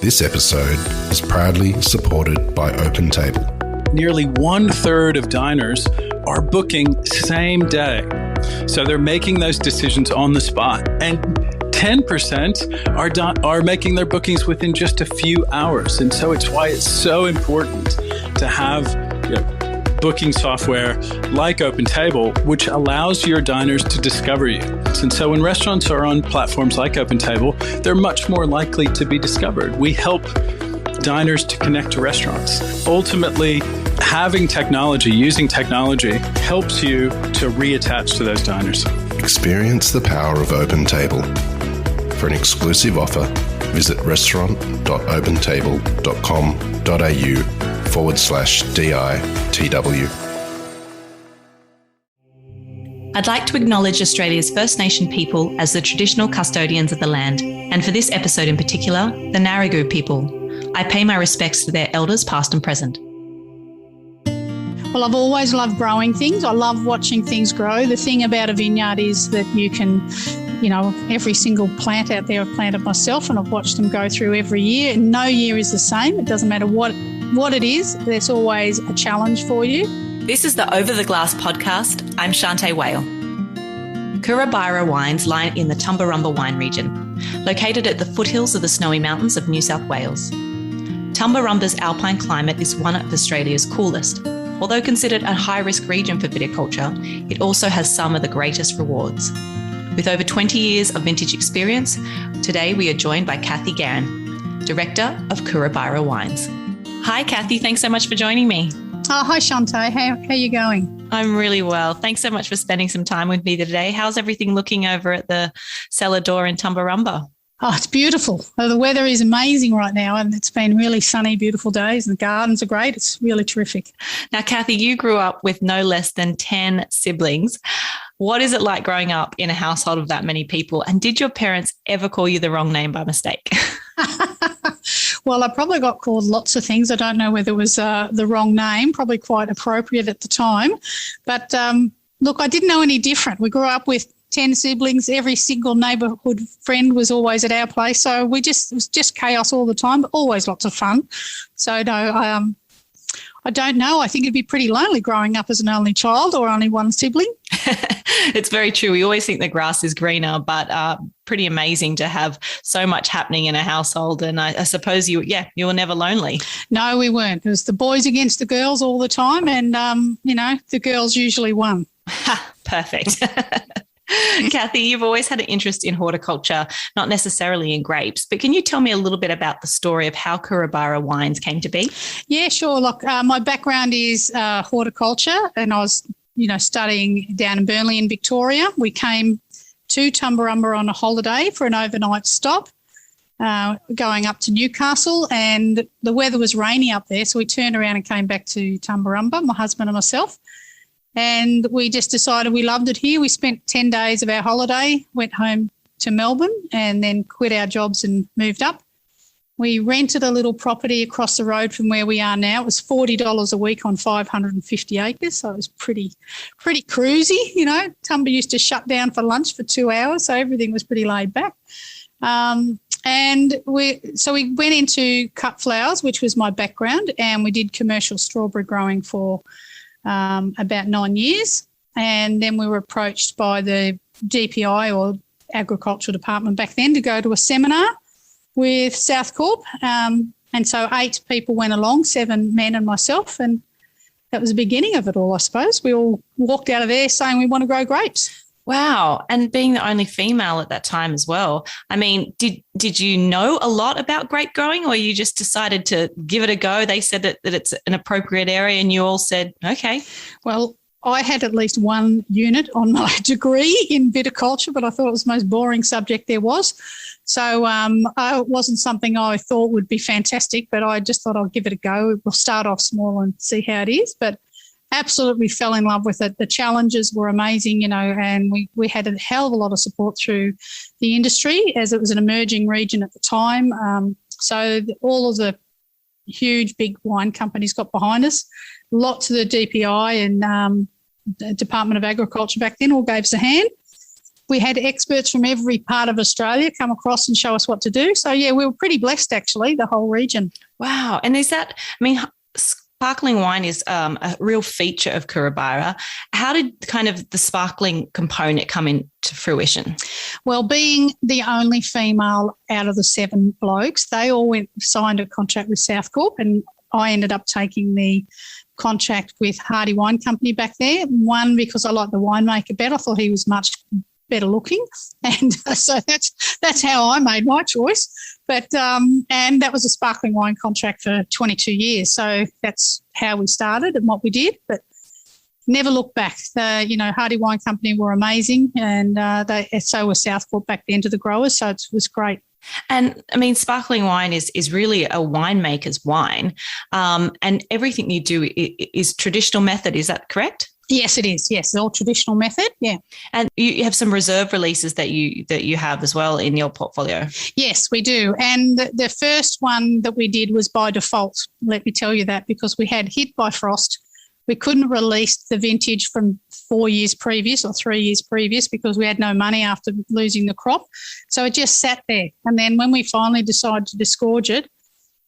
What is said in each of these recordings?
This episode is proudly supported by OpenTable. Nearly 1/3 of diners are booking same day. So they're making those decisions on the spot. And 10% are making their bookings within just a few hours. And so it's why it's so important to have booking software like OpenTable, which allows your diners to discover you. And so when restaurants are on platforms like OpenTable, they're much more likely to be discovered. We help diners to connect to restaurants. Ultimately, having technology, using technology, helps you to reattach to those diners. Experience the power of OpenTable. For an exclusive offer, visit restaurant.opentable.com.au/DITW. I'd like to acknowledge Australia's First Nation people as the traditional custodians of the land, and for this episode in particular, the Ngarigu people. I pay my respects to their elders past and present. Well, I've always loved growing things. I love watching things grow. The thing about a vineyard is that you can, every single plant out there I've planted myself, and I've watched them go through every year. And no year is the same. It doesn't matter what it is. There's always a challenge for you. This is the Over the Glass podcast. I'm Shanteh, Wale. Courabyra Wines lie in the Tumbarumba wine region, located at the foothills of the Snowy Mountains of New South Wales. Tumbarumba's alpine climate is one of Australia's coolest. Although considered a high-risk region for viticulture, it also has some of the greatest rewards. With over 20 years of vintage experience, today we are joined by Cathy Gairn, Director of Courabyra Wines. Hi, Cathy. Thanks so much for joining me. Oh, hi, Shanteh. How are you going? I'm really well. Thanks so much for spending some time with me today. How's everything looking over at the cellar door in Tumbarumba? Oh, it's beautiful. The weather is amazing right now, and it's been really sunny, beautiful days, and the gardens are great. It's really terrific. Now, Cathy, you grew up with no less than 10 siblings. What is it like growing up in a household of that many people? And did your parents ever call you the wrong name by mistake? Well, I probably got called lots of things. I don't know whether it was the wrong name, probably quite appropriate at the time. But look, I didn't know any different. We grew up with 10 siblings. Every single neighbourhood friend was always at our place. So it was just chaos all the time, but always lots of fun. So no, I don't know. I think it'd be pretty lonely growing up as an only child or only one sibling. It's very true. We always think the grass is greener, but pretty amazing to have so much happening in a household. And I suppose you were never lonely. No, we weren't. It was the boys against the girls all the time. And, the girls usually won. Perfect. Cathy, you've always had an interest in horticulture, not necessarily in grapes, but can you tell me a little bit about the story of how Courabyra Wines came to be? Yeah, sure. Look, my background is horticulture, and I was, studying down in Burnley in Victoria. We came to Tumbarumba on a holiday for an overnight stop, going up to Newcastle, and the weather was rainy up there, so we turned around and came back to Tumbarumba, my husband and myself. And we just decided we loved it here. We spent 10 days of our holiday, went home to Melbourne, and then quit our jobs and moved up. We rented a little property across the road from where we are now. It was $40 a week on 550 acres, so it was pretty cruisy, Tumba used to shut down for lunch for 2 hours, so everything was pretty laid back. And we went into cut flowers, which was my background, and we did commercial strawberry growing for about 9 years. And then we were approached by the DPI or Agricultural Department back then to go to a seminar with South Corp. And so 8 people went along, 7 men and myself, and that was the beginning of it all, I suppose. We all walked out of there saying we want to grow grapes. Wow. And being the only female at that time as well. I mean, did you know a lot about grape growing, or you just decided to give it a go? They said that it's an appropriate area and you all said, okay. Well, I had at least one unit on my degree in viticulture, but I thought it was the most boring subject there was. So it wasn't something I thought would be fantastic, but I just thought I'll give it a go. We'll start off small and see how it is. But absolutely fell in love with it. The challenges were amazing, and we had a hell of a lot of support through the industry as it was an emerging region at the time. So all of the huge big wine companies got behind us. Lots of the DPI and the Department of Agriculture back then all gave us a hand. we had experts from every part of Australia come across and show us what to do. So, yeah, we were pretty blessed, actually, the whole region. Wow. And is that, sparkling wine is a real feature of Courabyra. How did kind of the sparkling component come into fruition? Well, being the only female out of the 7 blokes, they all signed a contract with Southcorp, and I ended up taking the contract with Hardy Wine Company back there. One, because I liked the winemaker better. I thought he was much better looking, and so that's how I made my choice. But and that was a sparkling wine contract for 22 years. So that's how we started and what we did. But never looked back. Hardy Wine Company were amazing, and so was Southcorp back then to the growers. So it was great. And sparkling wine is really a winemaker's wine, and everything you do is traditional method. Is that correct? Yes, it is. Yes, all traditional method. Yeah. And you have some reserve releases that you have as well in your portfolio. Yes, we do. And the first one that we did was by default. Let me tell you that, because we had hit by frost. We couldn't release the vintage from 4 years previous or 3 years previous because we had no money after losing the crop. So it just sat there. And then when we finally decided to disgorge it,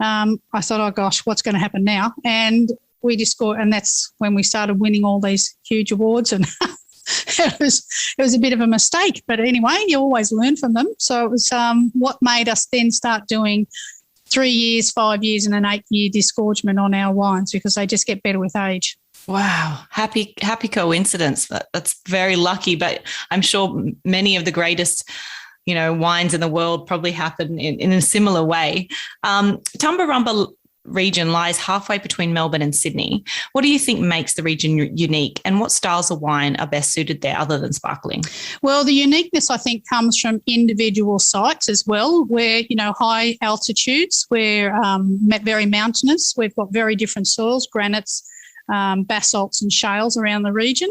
I thought, oh gosh, what's going to happen now? And we disgorged, and that's when we started winning all these huge awards. And it was a bit of a mistake. But anyway, you always learn from them. So it was what made us then start doing 3 years, 5 years, and an 8-year disgorgement on our wines, because they just get better with age. Wow. Happy coincidence. That's very lucky, but I'm sure many of the greatest, wines in the world probably happen in a similar way. Tumbarumba region lies halfway between Melbourne and Sydney. What do you think makes the region unique, and what styles of wine are best suited there other than sparkling? Well, the uniqueness, I think, comes from individual sites as well, where, high altitudes, we're very mountainous. We've got very different soils, granites, basalts and shales around the region.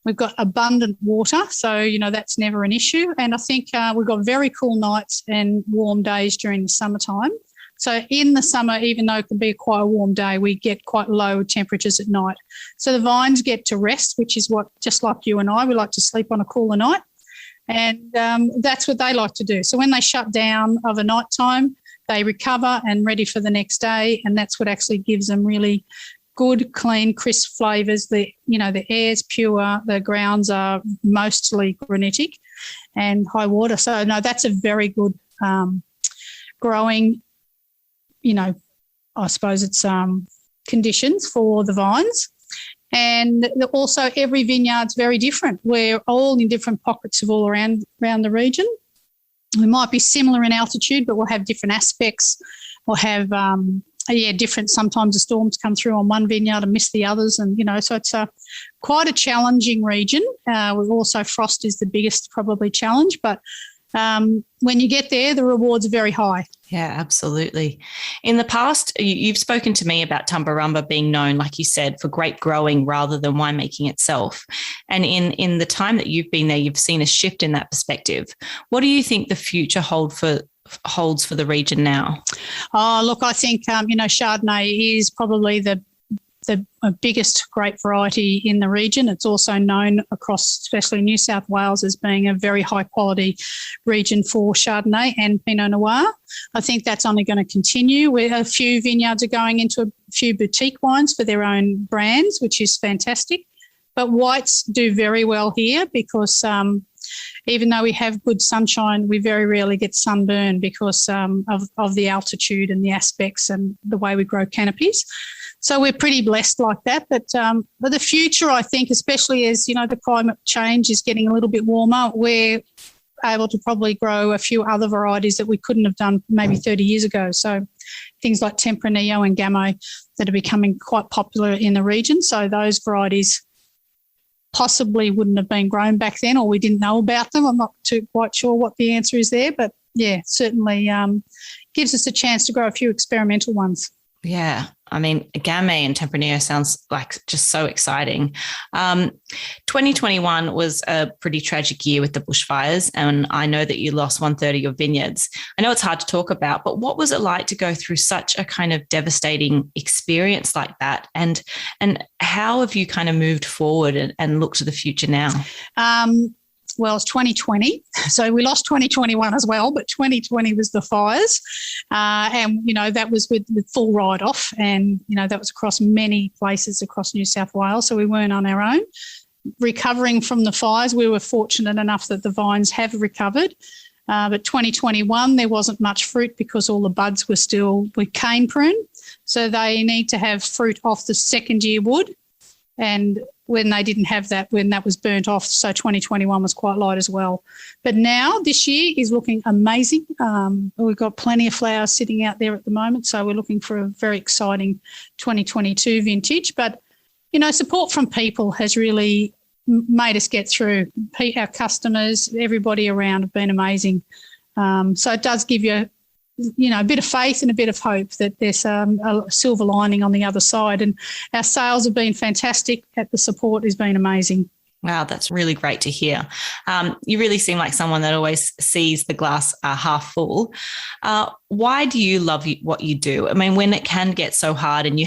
We've got abundant water, so, that's never an issue. And I think we've got very cool nights and warm days during the summertime. So in the summer, even though it can be quite a warm day, we get quite low temperatures at night. So the vines get to rest, which is what, just like you and I, we like to sleep on a cooler night. And that's what they like to do. So when they shut down of a night time, they recover and ready for the next day. And that's what actually gives them really good, clean, crisp flavours. The air's pure, the grounds are mostly granitic and high water. So, no, that's a very good growing, I suppose it's conditions for the vines. And also every vineyard's very different. We're all in different pockets of all around the region. We might be similar in altitude, but we'll have different aspects. We'll have, different, sometimes the storms come through on one vineyard and miss the others. And, so it's quite a challenging region. Also frost is the biggest probably challenge, but when you get there, the rewards are very high. Yeah, absolutely. In the past, you've spoken to me about Tumbarumba being known, like you said, for grape growing rather than winemaking itself. And in the time that you've been there, you've seen a shift in that perspective. What do you think the future holds for the region now? Oh, look, I think, Chardonnay is probably the biggest grape variety in the region. It's also known across, especially New South Wales, as being a very high quality region for Chardonnay and Pinot Noir. I think that's only going to continue. A few vineyards are going into a few boutique wines for their own brands, which is fantastic. But whites do very well here because even though we have good sunshine, we very rarely get sunburn because of the altitude and the aspects and the way we grow canopies. So we're pretty blessed like that. But the future, I think, especially as, the climate change is getting a little bit warmer, we're able to probably grow a few other varieties that we couldn't have done maybe 30 years ago. So things like Tempranillo and Gamay that are becoming quite popular in the region. So those varieties possibly wouldn't have been grown back then, or we didn't know about them. I'm not quite sure what the answer is there, but yeah, certainly gives us a chance to grow a few experimental ones. Yeah. Gamay and Tempranillo sounds like just so exciting. 2021 was a pretty tragic year with the bushfires, and I know that you lost 1/3 of your vineyards. I know it's hard to talk about, but what was it like to go through such a kind of devastating experience like that? And how have you kind of moved forward and looked to the future now? well, it's 2020. So we lost 2021 as well, but 2020 was the fires. And, that was with full write-off, and, that was across many places across New South Wales, so we weren't on our own. Recovering from the fires, we were fortunate enough that the vines have recovered. But 2021, there wasn't much fruit because all the buds were still with cane prune. So they need to have fruit off the second year wood. And when they didn't have that, when that was burnt off, so 2021 was quite light as well. But now this year is looking amazing. We've got plenty of flowers sitting out there at the moment. So we're looking for a very exciting 2022 vintage. But, support from people has really made us get through. Our customers, everybody around have been amazing. So it does give you, a bit of faith and a bit of hope that there's a silver lining on the other side. And our sales have been fantastic. The support has been amazing. Wow, that's really great to hear. You really seem like someone that always sees the glass half full. Why do you love what you do? I mean, when it can get so hard and you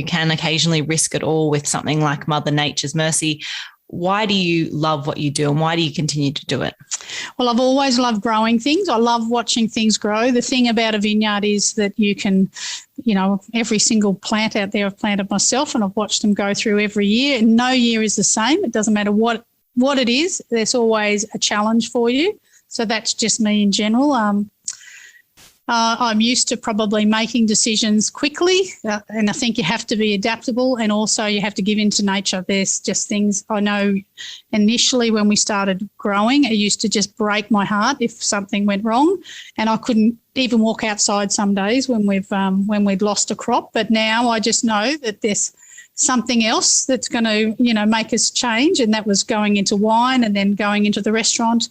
can occasionally risk it all with something like Mother Nature's mercy, why do you love what you do and why do you continue to do it? Well, I've always loved growing things. I love watching things grow. The thing about a vineyard is that you can, every single plant out there I've planted myself, and I've watched them go through every year, and no year is the same. It doesn't matter what it is. There's always a challenge for you. So that's just me in general. I'm used to probably making decisions quickly, and I think you have to be adaptable, and also you have to give in to nature. There's just things I know initially when we started growing, it used to just break my heart if something went wrong, and I couldn't even walk outside some days when we'd lost a crop. But now I just know that there's something else that's going to, make us change, and that was going into wine and then going into the restaurant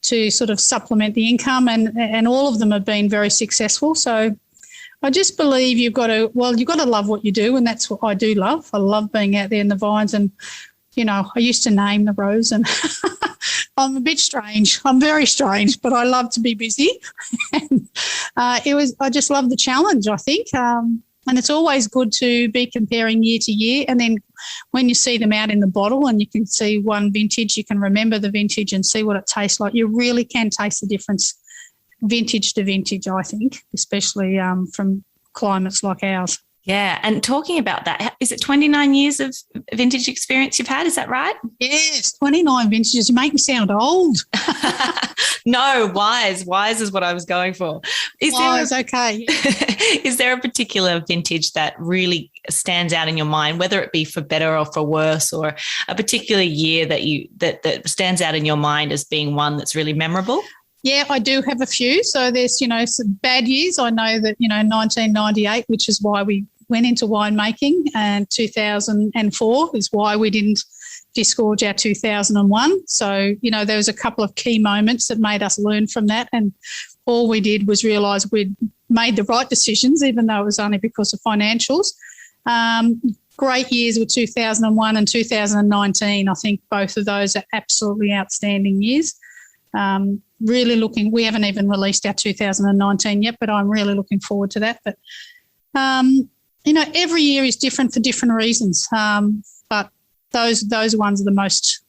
to sort of supplement the income, and all of them have been very successful. So I just believe you've got to love what you do, and that's what I do love. I love being out there in the vines, and, I used to name the rows, and I'm a bit strange. I'm very strange, but I love to be busy. And I just love the challenge, I think. And it's always good to be comparing year to year. And then when you see them out in the bottle and you can see one vintage, you can remember the vintage and see what it tastes like. You really can taste the difference vintage to vintage, I think, especially from climates like ours. Yeah. And talking about that, is it 29 years of vintage experience you've had? Is that right? Yes, 29 vintages. You make me sound old. No, wise. Wise is what I was going for. Okay. Is there a particular vintage that really stands out in your mind, whether it be for better or for worse, or a particular year that stands out in your mind as being one that's really memorable? Yeah, I do have a few. So there's, some bad years. I know that, 1998, which is why we went into winemaking, and 2004 is why we didn't disgorge our 2001. So, there was a couple of key moments that made us learn from that. And all we did was realise we'd made the right decisions, even though it was only because of financials. Great years were 2001 and 2019. I think both of those are absolutely outstanding years. We haven't even released our 2019 yet, but I'm really looking forward to that. But, every year is different for different reasons. But those ones are the most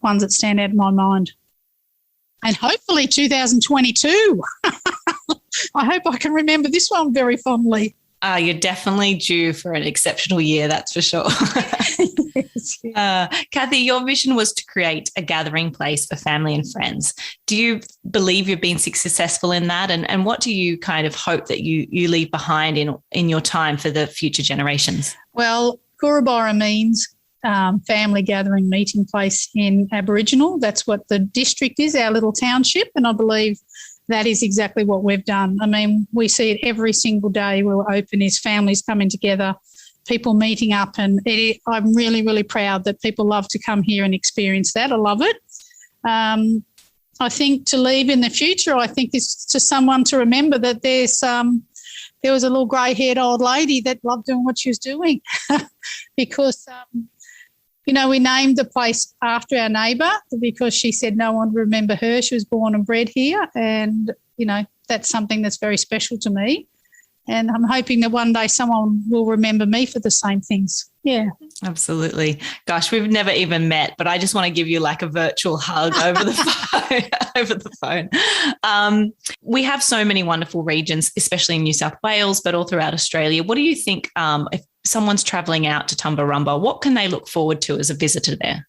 ones that stand out in my mind. And hopefully 2022. I hope I can remember this one very fondly. You're definitely due for an exceptional year, that's for sure. Yes. Cathy, your vision was to create a gathering place for family and friends. Do you believe you've been successful in that? And what do you kind of hope that you leave behind in your time for the future generations? Well, Courabyra means family gathering meeting place in Aboriginal. That's what the district is, our little township, and I believe that is exactly what we've done. I mean, we see it every single day where we're open, is families coming together, people meeting up, and I'm really, really proud that people love to come here and experience that. I love it. I think to leave in the future, I think is to someone to remember that there was a little grey-haired old lady that loved doing what she was doing because we named the place after our neighbour because she said no one would remember her. She was born and bred here, and, that's something that's very special to me. And I'm hoping that one day someone will remember me for the same things. Yeah. Absolutely. Gosh, we've never even met, but I just want to give you like a virtual hug over the phone. We have so many wonderful regions, especially in New South Wales, but all throughout Australia. What do you think if someone's travelling out to Tumbarumba, what can they look forward to as a visitor there?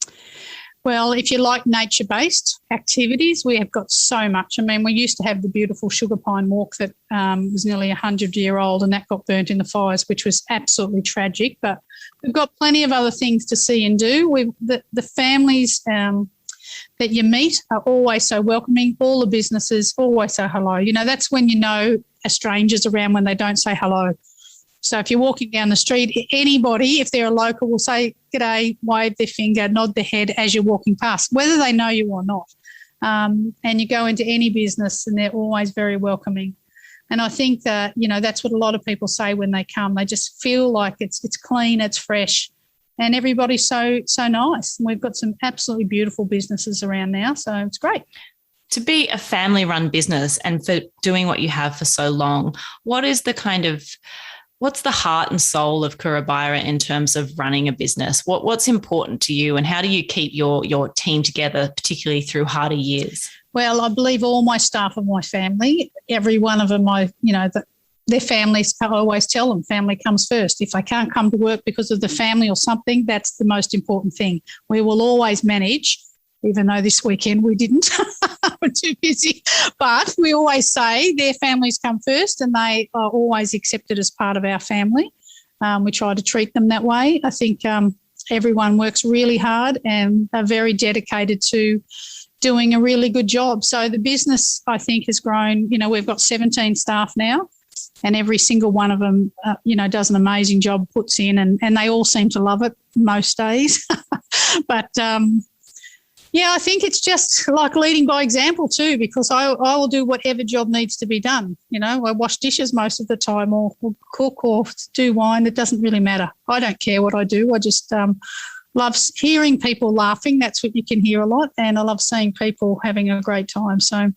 Well, if you like nature-based activities, we have got so much. I mean, we used to have the beautiful sugar pine walk that was nearly 100-year-old, and that got burnt in the fires, which was absolutely tragic. But we've got plenty of other things to see and do. The families that you meet are always so welcoming. All the businesses always say hello. You know, that's when you know a stranger's around, when they don't say hello. So if you're walking down the street, anybody, if they're a local, will say g'day, wave their finger, nod their head as you're walking past, whether they know you or not. And you go into any business and they're always very welcoming. And I think that, you know, that's what a lot of people say when they come. They just feel like it's clean, it's fresh, and everybody's so nice. And we've got some absolutely beautiful businesses around now, so it's great. To be a family-run business and for doing what you have for so long, what's the heart and soul of Courabyra in terms of running a business? What's important to you, and how do you keep your team together, particularly through harder years? Well, I believe all my staff are my family. Every one of them, their families, I always tell them family comes first. If they can't come to work because of the family or something, that's the most important thing. We will always manage, even though this weekend we didn't. We're too busy. But we always say their families come first, and they are always accepted as part of our family. We try to treat them that way. I think everyone works really hard and are very dedicated to doing a really good job. So the business, I think, has grown. You know, we've got 17 staff now, and every single one of them, does an amazing job, puts in, and they all seem to love it most days. But yeah, I think it's just like leading by example too, because I will do whatever job needs to be done. You know, I wash dishes most of the time, or cook or do wine. It doesn't really matter. I don't care what I do. I just love hearing people laughing. That's what you can hear a lot. And I love seeing people having a great time. So,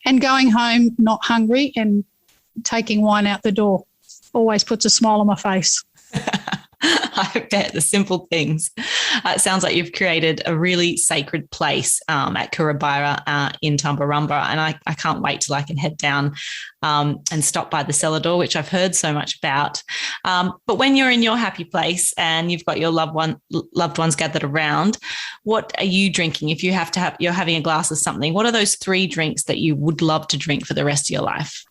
and going home not hungry and taking wine out the door always puts a smile on my face. I bet, the simple things. It sounds like you've created a really sacred place at Courabyra in Tumbarumba, and I can't wait till I can head down and stop by the cellar door, which I've heard so much about. But when you're in your happy place and you've got your loved ones gathered around, what are you drinking? If you're having a glass of something, what are those 3 drinks that you would love to drink for the rest of your life?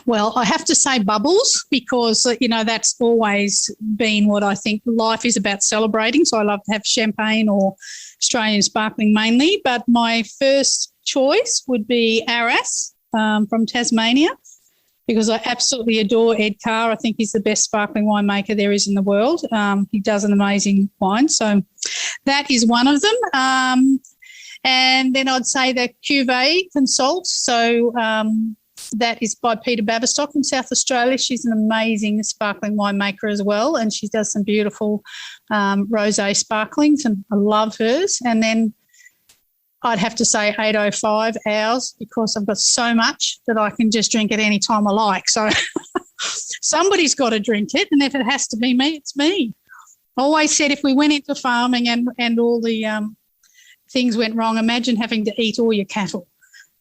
Well, I have to say bubbles, because, that's always been what I think life is about, celebrating. So I love to have champagne or Australian sparkling mainly. But my first choice would be Arras from Tasmania, because I absolutely adore Ed Carr. I think he's the best sparkling winemaker there is in the world. He does an amazing wine. So that is one of them. And then I'd say the Cuvée Consult. So that is by Peter Baverstock in South Australia. She's an amazing sparkling winemaker as well, and she does some beautiful rosé sparklings, and I love hers. And then I'd have to say 805 ours, because I've got so much that I can just drink at any time I like. So somebody's got to drink it, and if it has to be me, it's me. I always said if we went into farming and all the things went wrong, imagine having to eat all your cattle.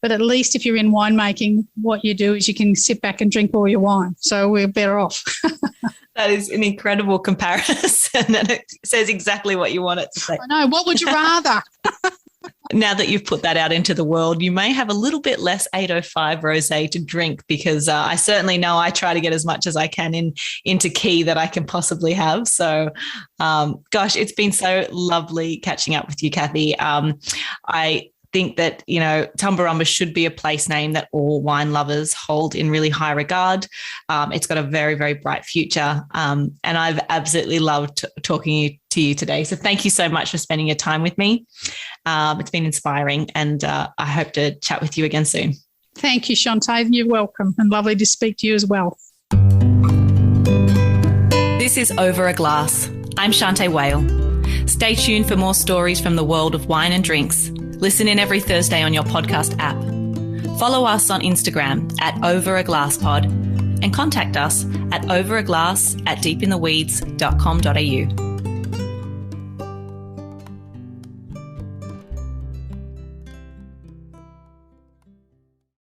But at least if you're in winemaking, what you do is you can sit back and drink all your wine. So we're better off. That is an incredible comparison, and it says exactly what you want it to say. I know. What would you rather? Now that you've put that out into the world, you may have a little bit less 805 rosé to drink, because I certainly know I try to get as much as I can into key that I can possibly have. So, gosh, it's been so lovely catching up with you, Cathy. I think that, Tumbarumba should be a place name that all wine lovers hold in really high regard. It's got a very, very bright future. And I've absolutely loved talking to you today. So thank you so much for spending your time with me. It's been inspiring, and I hope to chat with you again soon. Thank you, Shanteh. You're welcome, and lovely to speak to you as well. This is Over a Glass. I'm Shanteh Wale. Stay tuned for more stories from the world of wine and drinks. Listen in every Thursday on your podcast app. Follow us on Instagram @OverAGlassPod and contact us at overaglass@deepintheweeds.com.au.